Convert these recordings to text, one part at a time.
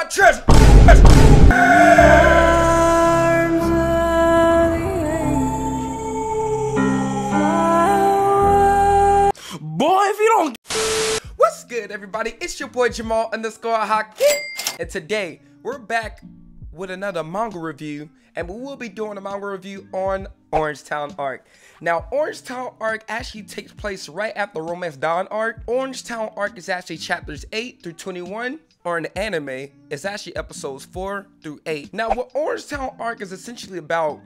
my treasure. Boy, if you don't. What's good, everybody? It's your boy Jamal Haki, and today we're back with another manga review, and we will be doing a manga review on Orange Town arc. Now, Orange Town arc actually takes place right after Romance Dawn arc. Orange Town arc is actually chapters 8 through 21, or in the anime, it's actually episodes 4 through 8. Now, what Orange Town arc is essentially about,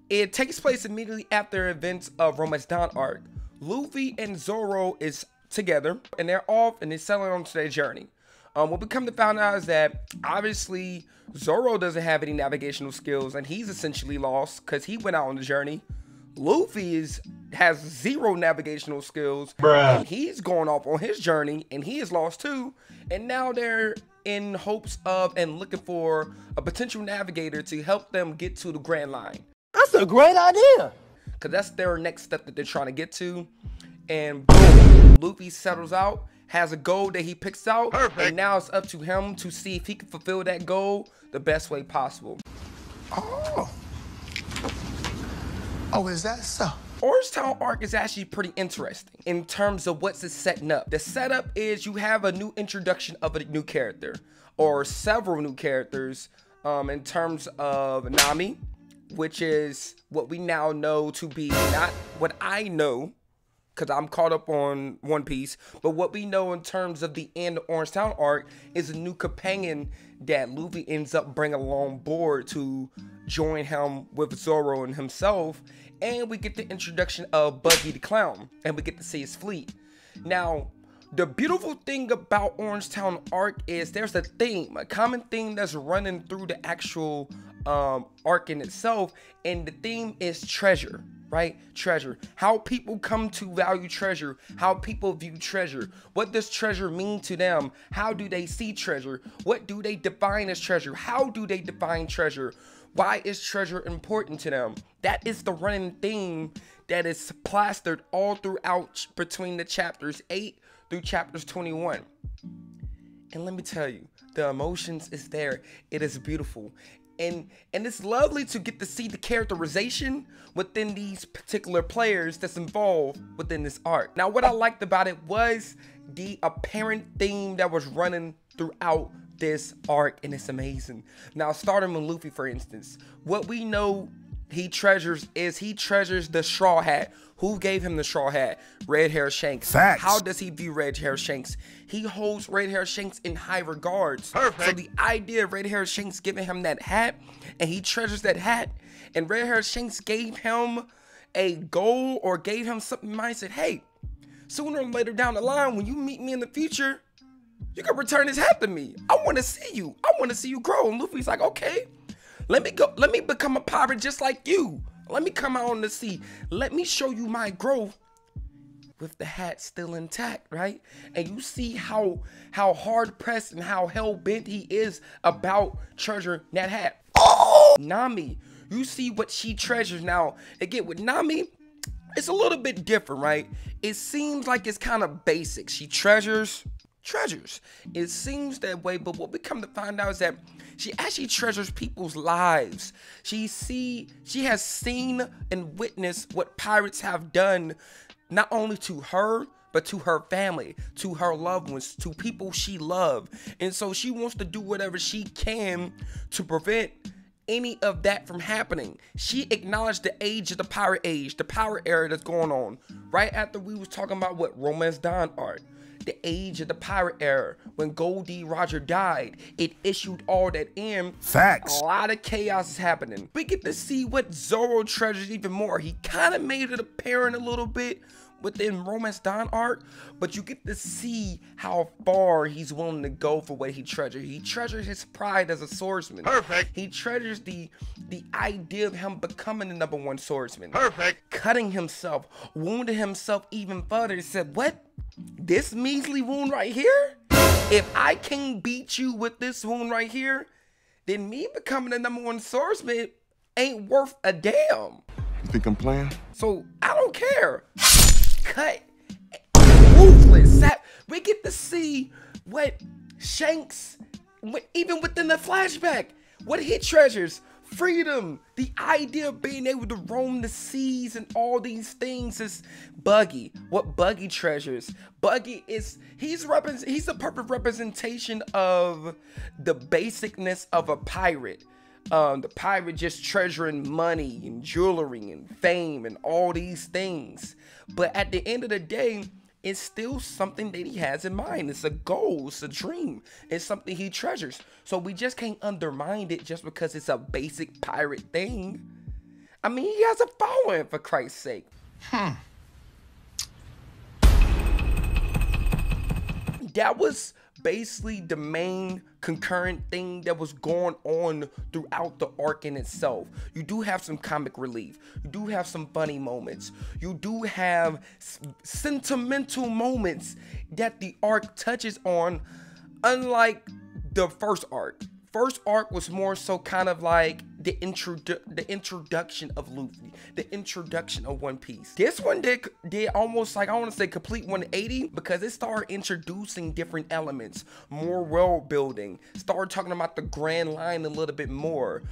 it takes place immediately after events of Romance Dawn arc. Luffy and Zoro is together, and they're off, and they're sailing on to their journey. What we come to find out is that obviously Zoro doesn't have any navigational skills, and he's essentially lost because he went out on the journey. Luffy has 0 navigational skills, and he's going off on his journey, and he is lost too. And now they're in hopes of and looking for a potential navigator to help them get to the Grand Line. That's a great idea, because that's their next step that they're trying to get to. And boom, Luffy settles out, has a goal that he picks out. Perfect. And now it's up to him to see if he can fulfill that goal the best way possible. Oh, is that so? Orange Town arc is actually pretty interesting in terms of what's it setting up. The setup is you have a new introduction of a new character, or several new characters, in terms of Nami, which is what we now know to be not what I know, because I'm caught up on One Piece, but what we know in terms of the end of Orange Town arc is a new companion that Luffy ends up bringing along board to join him with Zoro and himself. And we get the introduction of Buggy the Clown, and we get to see his fleet. Now, the beautiful thing about Orange Town arc is there's a theme, a common theme that's running through the actual arc in itself, and the theme is treasure. Right? Treasure. How people come to value treasure. How people view treasure. What does treasure mean to them? How do they see treasure? What do they define as treasure? How do they define treasure? Why is treasure important to them? That is the running theme that is plastered all throughout between the chapters 8 through chapters 21. And let me tell you, the emotions is there. It is beautiful. And it's lovely to get to see the characterization within these particular players that's involved within this arc. Now, what I liked about it was the apparent theme that was running throughout this arc, and it's amazing. Now, starting with Luffy, for instance, what we know he treasures is he treasures the straw hat. Who gave him the straw hat? Red Hair Shanks. Facts. How does he view Red Hair Shanks? He holds Red Hair Shanks in high regards. Perfect. So the idea of Red Hair Shanks giving him that hat, and he treasures that hat, and Red Hair Shanks gave him a goal or gave him something in mind, said, hey, sooner or later down the line, when you meet me in the future, you can return this hat to me. I want to see you. I want to see you grow. And Luffy's like, okay, let me go. Let me become a pirate just like you. Let me come out on the sea. Let me show you my growth with the hat still intact, right? And you see how hard pressed and how hell bent he is about treasuring that hat. Oh, Nami, you see what she treasures. Now, again, with Nami, it's a little bit different, right? It seems like it's kind of basic. She treasures. It seems that way, but what we come to find out is that she actually treasures people's lives. She has seen and witnessed what pirates have done, not only to her, but to her family, to her loved ones, to people she loves. And so she wants to do whatever she can to prevent any of that from happening. She acknowledged the age of the pirate age, the pirate era that's going on. Right after we was talking about what Romance Dawn arc. The age of the pirate era, when Goldie Roger died, it issued all that in. Facts. A lot of chaos is happening. We get to see what Zoro treasures even more. He kind of made it apparent a little bit within Romance Dawn arc, but you get to see how far he's willing to go for what he treasures. He treasures his pride as a swordsman. Perfect. He treasures the idea of him becoming the #1 swordsman. Perfect. Cutting himself, wounding himself even further. He said, what? This measly wound right here? If I can't beat you with this wound right here, then me becoming the #1 swordsman ain't worth a damn. You think I'm playing? So I don't care. Cut. Ruthless. We get to see what Shanks even within the flashback, what he treasures, freedom, the idea of being able to roam the seas and all these things is Buggy. What Buggy treasures. Buggy is, he's the perfect representation of the basicness of a pirate. The pirate just treasuring money and jewelry and fame and all these things. But at the end of the day, it's still something that he has in mind. It's a goal, it's a dream, it's something he treasures. So we just can't undermine it just because it's a basic pirate thing. I mean, he has a following, for Christ's sake. That was basically the main concurrent thing that was going on throughout the arc in itself. You do have some comic relief, you do have some funny moments, you do have sentimental moments that the arc touches on, unlike the first arc. First arc was more so kind of like the introduction of Luffy, the introduction of One Piece. This one did almost like, I want to say complete 180, because it started introducing different elements, more world building, started talking about the Grand Line a little bit more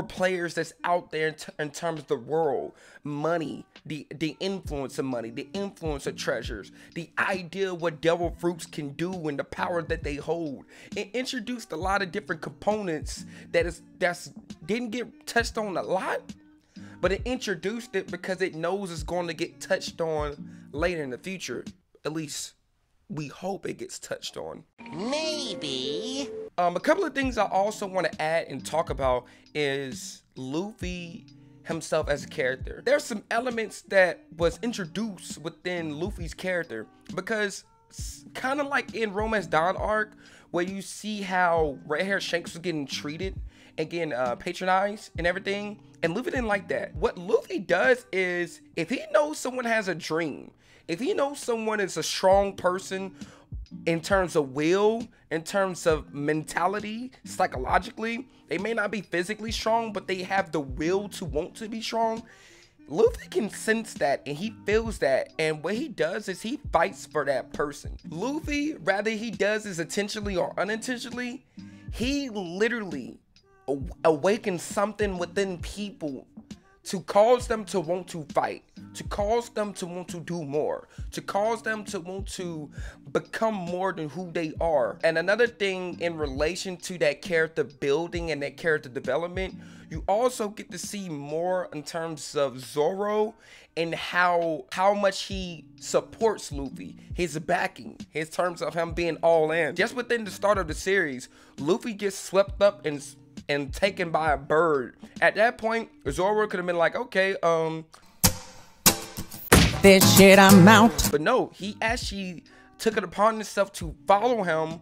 players that's out there in terms of the world, money, the influence of money, the influence of treasures, the idea of what devil fruits can do and the power that they hold. It introduced a lot of different components that's didn't get touched on a lot, but it introduced it because it knows it's going to get touched on later in the future. At least we hope it gets touched on. Maybe. A couple of things I also want to add and talk about is Luffy himself as a character. There's some elements that was introduced within Luffy's character, because kind of like in Romance Dawn arc, where you see how Red Hair Shanks was getting treated and getting patronized and everything, and Luffy didn't like that. What Luffy does is, if he knows someone has a dream, if he knows someone is a strong person in terms of will, in terms of mentality, psychologically, they may not be physically strong, but they have the will to want to be strong. Luffy can sense that and he feels that, and what he does is he fights for that person. Luffy, rather he does this intentionally or unintentionally, he literally awakens something within people to cause them to want to fight, to cause them to want to do more, to cause them to want to become more than who they are. And another thing in relation to that character building and that character development, you also get to see more in terms of Zoro and how much he supports Luffy, his backing, his terms of him being all in. Just within the start of the series, Luffy gets swept up and taken by a bird. At that point, Zoro could have been like, okay, this shit, I'm out. But no, he actually took it upon himself to follow him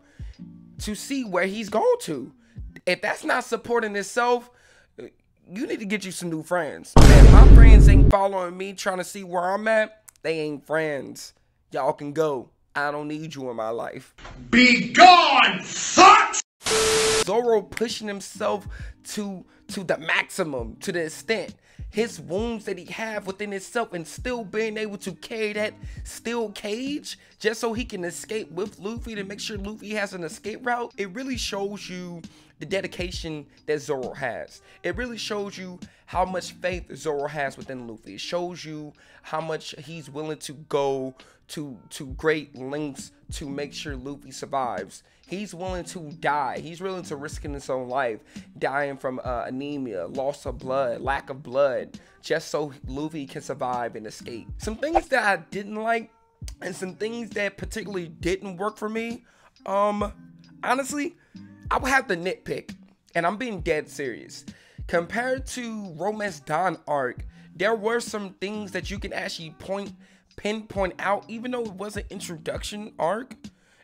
to see where he's going to. If that's not supporting itself, you need to get you some new friends. Man, my friends ain't following me trying to see where I'm at. They ain't friends. Y'all can go. I don't need you in my life. Be gone, sucks! Zoro pushing himself to the maximum, to the extent. His wounds that he have within himself, and still being able to carry that steel cage just so he can escape with Luffy, to make sure Luffy has an escape route. It really shows you the dedication that Zoro has. It really shows you how much faith Zoro has within Luffy. It shows you how much he's willing to go to great lengths to make sure Luffy survives. He's willing to die. He's willing to risk his own life, dying from anemia, loss of blood, lack of blood, just so Luffy can survive and escape. Some things that I didn't like, and some things that particularly didn't work for me, honestly, I would have to nitpick, and I'm being dead serious. Compared to Romance Dawn arc, there were some things that you can actually pinpoint out, even though it was an introduction arc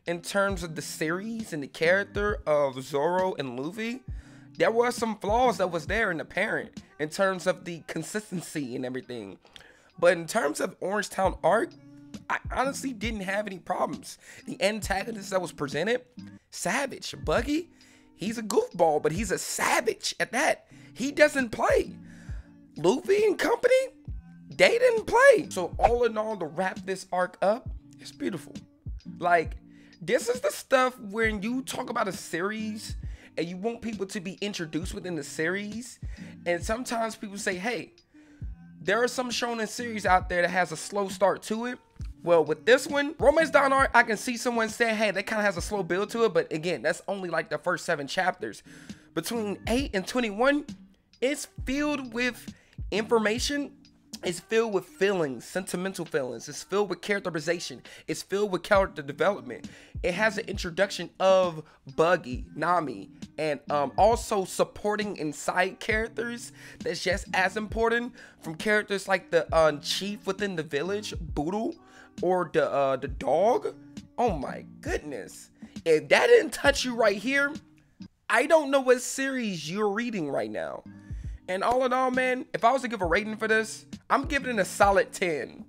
in terms of the series and the character of Zoro and Luffy. There were some flaws that was there and apparent in terms of the consistency and everything. But in terms of Orange Town arc, I honestly didn't have any problems. The antagonist that was presented, savage. Buggy, he's a goofball, but he's a savage at that. He doesn't play. Luffy and company, they didn't play. So all in all, to wrap this arc up, it's beautiful. Like, This is the stuff when you talk about a series and you want people to be introduced within the series. And sometimes people say, hey, there are some shonen series out there that has a slow start to it. Well, with this one, Romance Dawn Art, I can see someone saying, hey, that kind of has a slow build to it. But again, that's only like the first 7 chapters. Between 8 and 21, it's filled with information. It's filled with feelings, sentimental feelings. It's filled with characterization. It's filled with character development. It has an introduction of Buggy, Nami, and also supporting and side characters that's just as important, from characters like the chief within the village, Boodle, or the dog. Oh my goodness. If that didn't touch you right here, I don't know what series you're reading right now. And all in all, man, if I was to give a rating for this, I'm giving it a solid 10.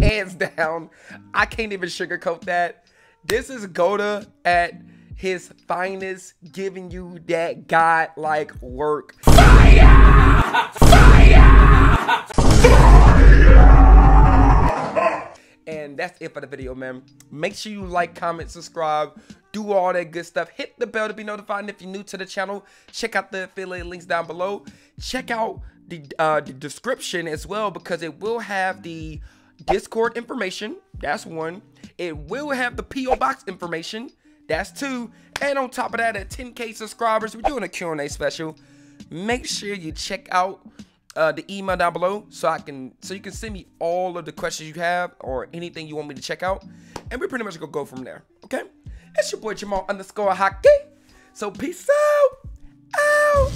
Hands down. I can't even sugarcoat that. This is GODA at his finest, giving you that godlike work. Fire! Fire! Fire! And that's it for the video, man. Make sure you like, comment, subscribe, do all that good stuff. Hit the bell to be notified. And if you're new to the channel, check out the affiliate links down below. Check out the description as well, because it will have the Discord information. That's 1. It will have the P.O. Box information. That's 2. And on top of that, at 10K subscribers, we're doing a Q&A special. Make sure you check out the email down below so you can send me all of the questions you have or anything you want me to check out, and we're pretty much gonna go from there. Okay, it's your boy Jamal _Haki. So peace out.